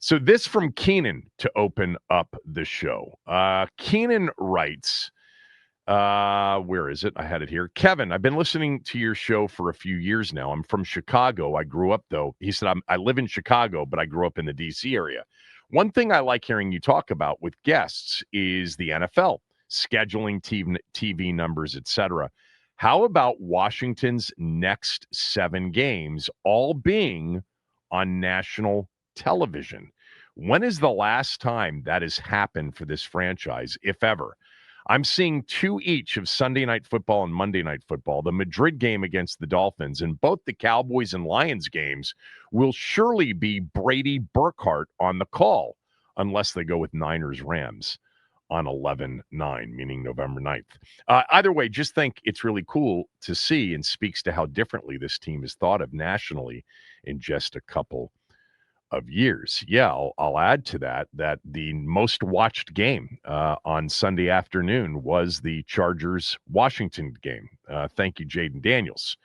So this from Keenan to open up the show. Keenan writes, where is it? I had it here. Kevin, I've been listening to your show for a few years now. I'm from Chicago. I grew up, though. He said, I live in Chicago, but I grew up in the D.C. area. One thing I like hearing you talk about with guests is the NFL, scheduling TV numbers, etc. How about Washington's next 7 games all being on national television? When is the last time that has happened for this franchise, if ever? I'm seeing 2 each of Sunday Night Football and Monday Night Football. The Madrid game against the Dolphins and both the Cowboys and Lions games will surely be Brady Burkhardt on the call, unless they go with Niners-Rams on 11-9, meaning November 9th. Either way, just think it's really cool to see and speaks to how differently this team is thought of nationally in just a couple of years. Yeah, I'll add to that the most watched game on Sunday afternoon was the Chargers-Washington game. Thank you, Jayden Daniels,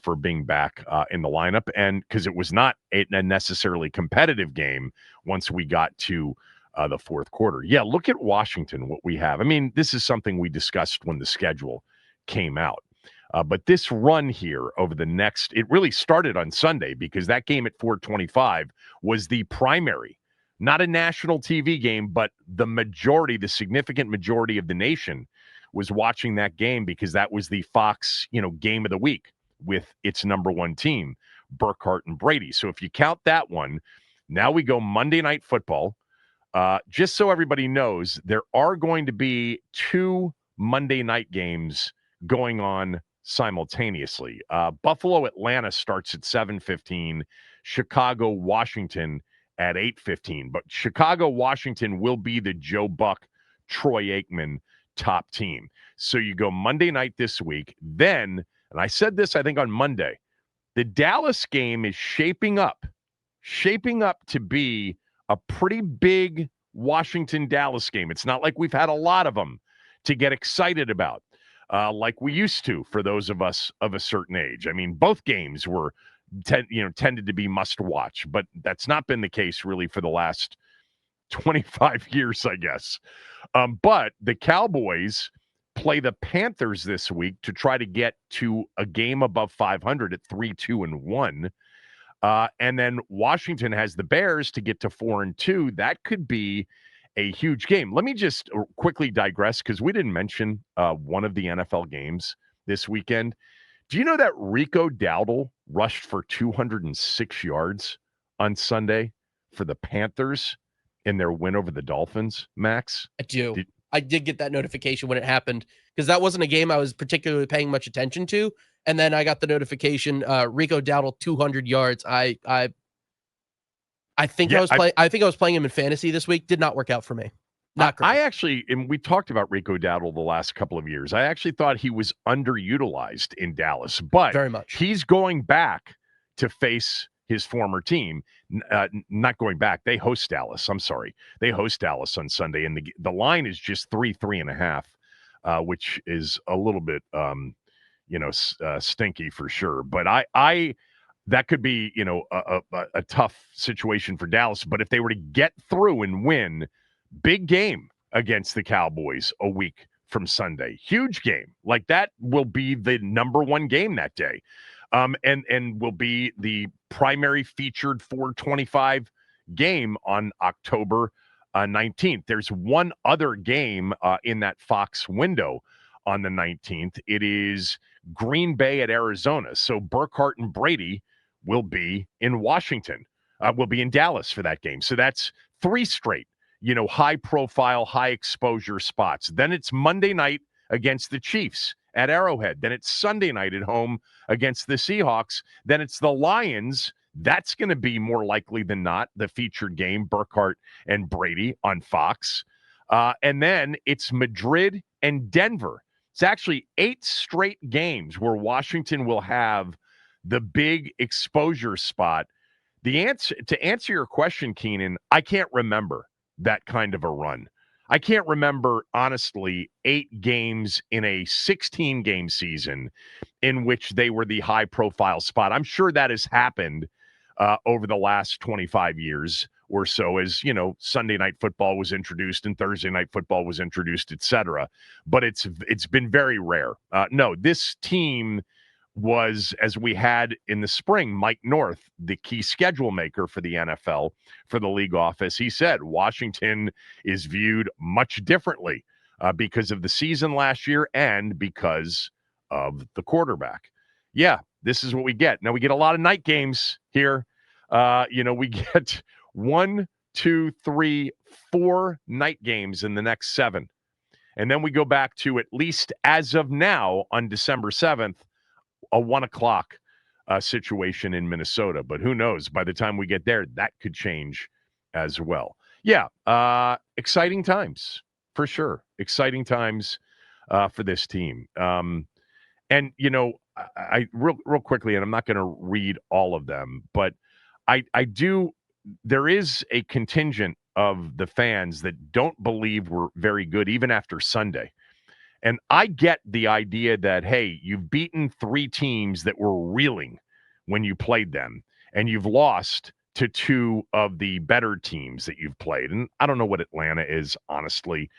for being back in the lineup, and because it was not a necessarily competitive game once we got to the fourth quarter. Yeah, look at Washington, what we have. I mean, this is something we discussed when the schedule came out. But this run here over the next, it really started on Sunday because that game at 4:25 was the primary, not a national TV game, but the significant majority of the nation was watching that game because that was the Fox, game of the week with its number one team, Burkhardt and Brady. So if you count that one, now we go Monday Night Football. Just so everybody knows, there are going to be 2 Monday night games going on simultaneously. Buffalo, Atlanta starts at 7:15. Chicago, Washington at 8:15. But Chicago, Washington will be the Joe Buck, Troy Aikman top team. So you go Monday night this week. Then, and I said this, I think, on Monday, the Dallas game is shaping up to be a pretty big Washington-Dallas game. It's not like we've had a lot of them to get excited about. Like we used to for those of us of a certain age. I mean, both games were tended to be must watch, but that's not been the case really for the last 25 years, I guess. But the Cowboys play the Panthers this week to try to get to a game above 500 at 3-2-1. And then Washington has the Bears to get to 4-2. That could be a huge game. Let me just quickly digress because we didn't mention one of the NFL games this weekend. Do you know that Rico Dowdle rushed for 206 yards on Sunday for the Panthers in their win over the Dolphins, Max? I do. I did get that notification when it happened because that wasn't a game I was particularly paying much attention to. And then I got the notification, Rico Dowdle, 200 yards. I think I was playing him in fantasy this week. Did not work out for me. Not great. I actually, and we talked about Rico Dowdle the last couple of years. I actually thought he was underutilized in Dallas, but very much. He's going back to face his former team. Not going back. They host Dallas. I'm sorry. They host Dallas on Sunday, and the line is just 3.5, which is a little bit, stinky for sure. But I that could be, a tough situation for Dallas. But if they were to get through and win, big game against the Cowboys a week from Sunday. Huge game. Like that will be the number one game that day. And will be the primary featured 425 game on October 19th. There's one other game in that Fox window on the 19th. It is Green Bay at Arizona. So Burkhardt and Brady will be in Washington, will be in Dallas for that game. So that's 3 straight, high profile, high exposure spots. Then it's Monday night against the Chiefs at Arrowhead. Then it's Sunday night at home against the Seahawks. Then it's the Lions. That's going to be more likely than not the featured game, Burkhardt and Brady on Fox. And then it's Madrid and Denver. It's actually 8 straight games where Washington will have the big exposure spot. To answer your question, Keenan, I can't remember that kind of a run. I can't remember, honestly, 8 games in a 16-game season in which they were the high-profile spot. I'm sure that has happened over the last 25 years or so as, Sunday night football was introduced and Thursday night football was introduced, etc. But it's been very rare. No, this team was, as we had in the spring, Mike North, the key schedule maker for the NFL, for the league office. He said Washington is viewed much differently because of the season last year and because of the quarterback. Yeah, this is what we get. Now we get a lot of night games here. We get 1, 2, 3, 4 night games in the next 7. And then we go back to, at least as of now, on December 7th, a 1 o'clock situation in Minnesota. But who knows? By the time we get there, that could change as well. Yeah, exciting times, for sure. Exciting times for this team. And, I real quickly, and I'm not going to read all of them, but I do, there is a contingent of the fans that don't believe we're very good even after Sunday. And I get the idea that, hey, you've beaten 3 teams that were reeling when you played them, and you've lost to 2 of the better teams that you've played. And I don't know what Atlanta is, honestly.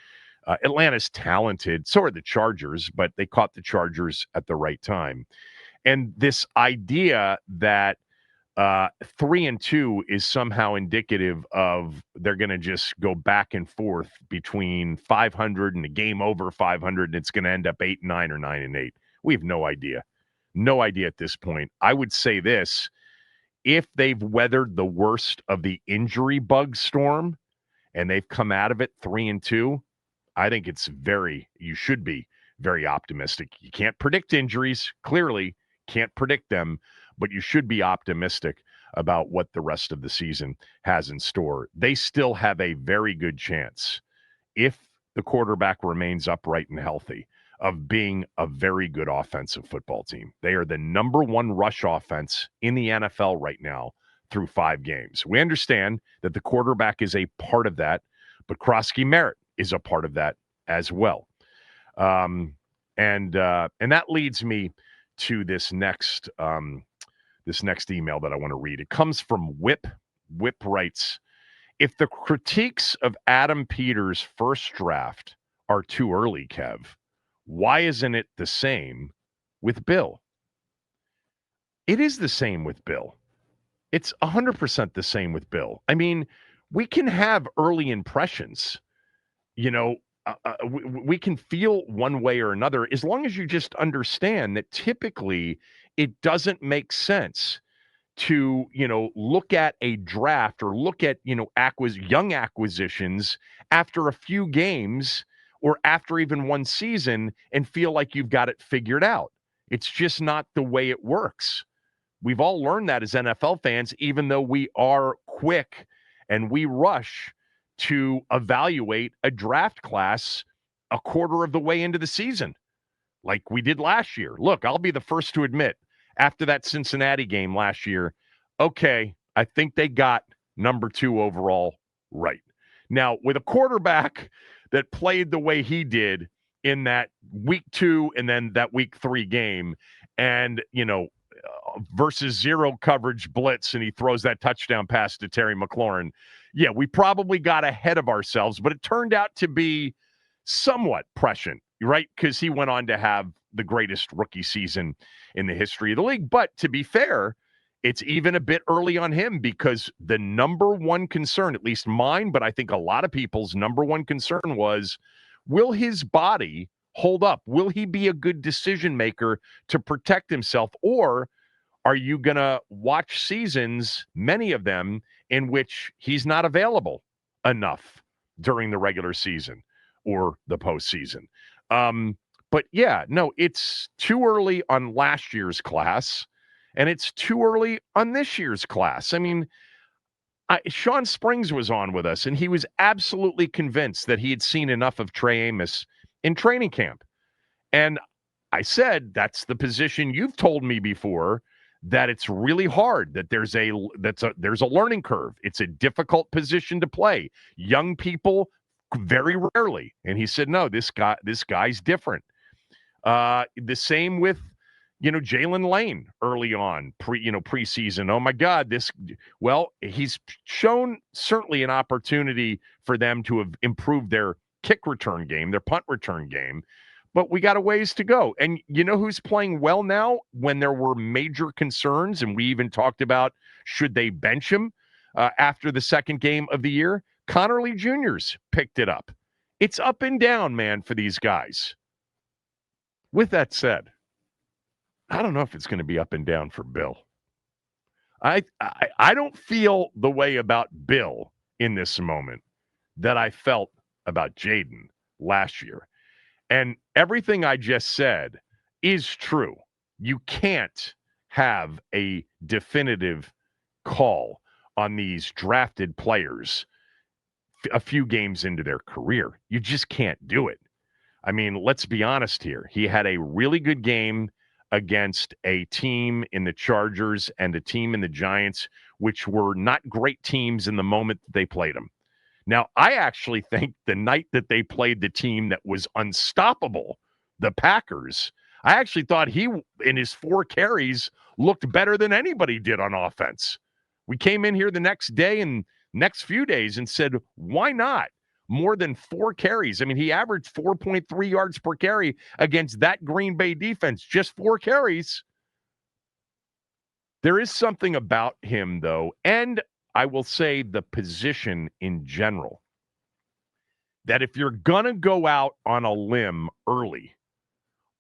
Atlanta's talented. So are the Chargers, but they caught the Chargers at the right time. And this idea that 3-2 is somehow indicative of they're going to just go back and forth between 500 and a game over 500, and it's going to end up 8-9 or 9-8. We have no idea. No idea at this point. I would say this: if they've weathered the worst of the injury bug storm and they've come out of it 3-2, I think you should be very optimistic. You can't predict injuries, clearly can't predict them, but you should be optimistic about what the rest of the season has in store. They still have a very good chance, if the quarterback remains upright and healthy, of being a very good offensive football team. They are the number 1 rush offense in the NFL right now through 5 games. We understand that the quarterback is a part of that, but Croskey-Merritt is a part of that as well. And that leads me to this next email that I want to read. It comes from Whip. Whip writes, if the critiques of Adam Peters' first draft are too early, Kev, why isn't it the same with Bill? It is the same with Bill. It's 100% the same with Bill. I mean, we can have early impressions. We can feel one way or another, as long as you just understand that typically it doesn't make sense to, look at a draft or look at, young acquisitions after a few games or after even one season and feel like you've got it figured out. It's just not the way it works. We've all learned that as NFL fans, even though we are quick and we rush to evaluate a draft class a quarter of the way into the season, like we did last year. Look, I'll be the first to admit, after that Cincinnati game last year, okay, I think they got number 2 overall right. Now, with a quarterback that played the way he did in that week 2 and then that week 3 game, and, versus zero coverage blitz, and he throws that touchdown pass to Terry McLaurin, yeah, we probably got ahead of ourselves, but it turned out to be somewhat prescient, right? Because he went on to have the greatest rookie season in the history of the league. But to be fair, it's even a bit early on him, because the number 1 concern, at least mine, but I think a lot of people's number 1 concern was, will his body hold up? Will he be a good decision maker to protect himself? Or are you going to watch seasons, many of them, in which he's not available enough during the regular season or the postseason? But yeah, no, it's too early on last year's class, and it's too early on this year's class. I mean, Sean Springs was on with us, and he was absolutely convinced that he had seen enough of Trey Amos in training camp. And I said, that's the position you've told me before, that it's really hard, that there's a learning curve. It's a difficult position to play. Young people very rarely. And he said, no, this guy's different. The same with, Jalen Lane early on, preseason. Oh my God, he's shown certainly an opportunity for them to have improved their kick return game, their punt return game, but we got a ways to go. And you know who's playing well now when there were major concerns, and we even talked about should they bench him after the second game of the year? Connerly Jr.'s picked it up. It's up and down, man, for these guys. With that said, I don't know if it's going to be up and down for Bill. I don't feel the way about Bill in this moment that I felt about Jayden last year. And everything I just said is true. You can't have a definitive call on these drafted players a few games into their career. You just can't do it. I mean, let's be honest here. He had a really good game against a team in the Chargers and a team in the Giants, which were not great teams in the moment that they played them. Now, I actually think the night that they played the team that was unstoppable, the Packers, I actually thought he, in his 4 carries, looked better than anybody did on offense. We came in here the next day and next few days and said, why not? More than 4 carries. I mean, he averaged 4.3 yards per carry against that Green Bay defense, just 4 carries. There is something about him, though, and I will say the position in general, that if you're going to go out on a limb early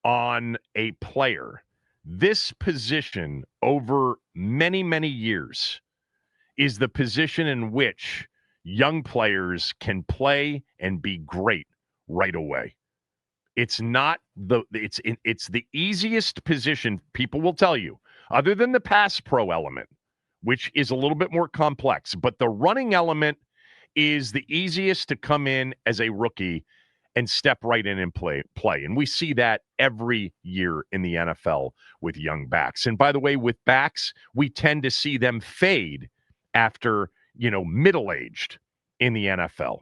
on a player, this position over many, many years is the position in which young players can play and be great right away. It's not it's the easiest position, people will tell you, other than the pass pro element, which is a little bit more complex, but the running element is the easiest to come in as a rookie and step right in and play. And we see that every year in the NFL with young backs. And by the way, with backs, we tend to see them fade after, middle-aged in the NFL.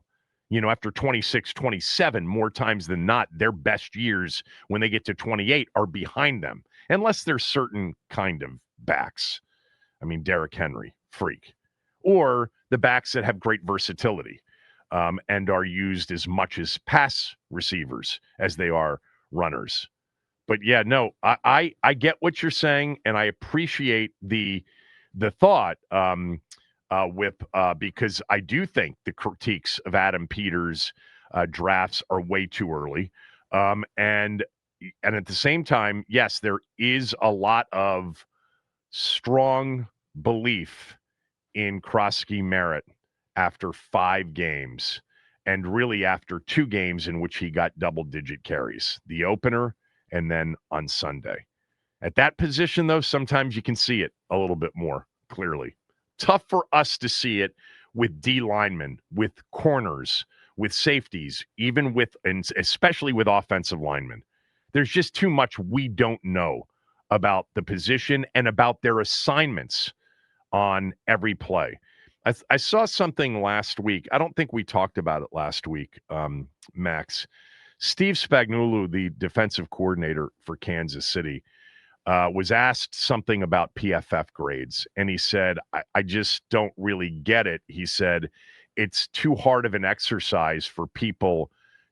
After 26, 27, more times than not, their best years when they get to 28 are behind them, unless they're certain kind of backs. I mean, Derrick Henry, freak. Or the backs that have great versatility and are used as much as pass receivers as they are runners. But yeah, no, I get what you're saying, and I appreciate the thought because I do think the critiques of Adam Peters' drafts are way too early. And at the same time, yes, there is a lot of strong belief in Croskey-Merritt after 5 games, and really after 2 games in which he got double-digit carries, the opener and then on Sunday. At that position, though, sometimes you can see it a little bit more clearly. Tough for us to see it with D linemen, with corners, with safeties, and especially with offensive linemen. There's just too much we don't know about the position and about their assignments on every play. I saw something last week. I don't think we talked about it last week, Max. Steve Spagnuolo, the defensive coordinator for Kansas City, was asked something about PFF grades, and he said, I just don't really get it. He said, it's too hard of an exercise for people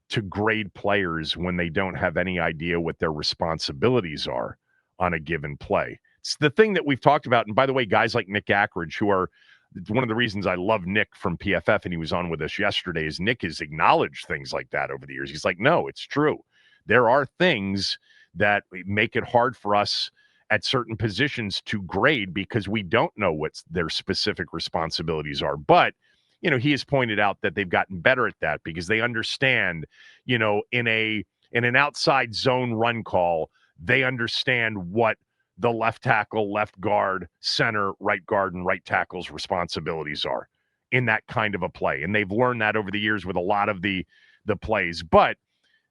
to grade players when they don't have any idea what their responsibilities are on a given play. It's the thing that we've talked about. And by the way, guys like Nick Ackridge, who are one of the reasons I love Nick from PFF, and he was on with us yesterday, is Nick has acknowledged things like that over the years. He's like, no, it's true. There are things that make it hard for us at certain positions to grade because we don't know what their specific responsibilities are. But, he has pointed out that they've gotten better at that because they understand, in an outside zone run call, they understand what the left tackle, left guard, center, right guard, and right tackle's responsibilities are in that kind of a play. And they've learned that over the years with a lot of the plays. But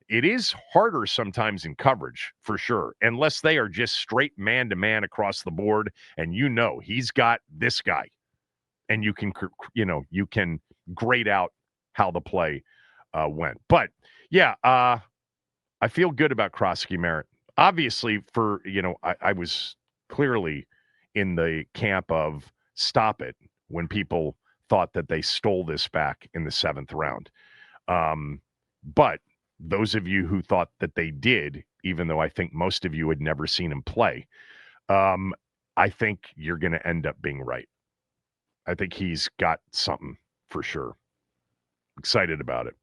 it is harder sometimes in coverage, for sure, unless they are just straight man-to-man across the board, and he's got this guy, and you can grade out how the play went. But, yeah, I feel good about Croskey-Merritt. obviously, for I was clearly in the camp of stop it when people thought that they stole this back in the 7th round. But those of you who thought that they did, even though I think most of you had never seen him play, I think you're going to end up being right. I think he's got something for sure. Excited about it.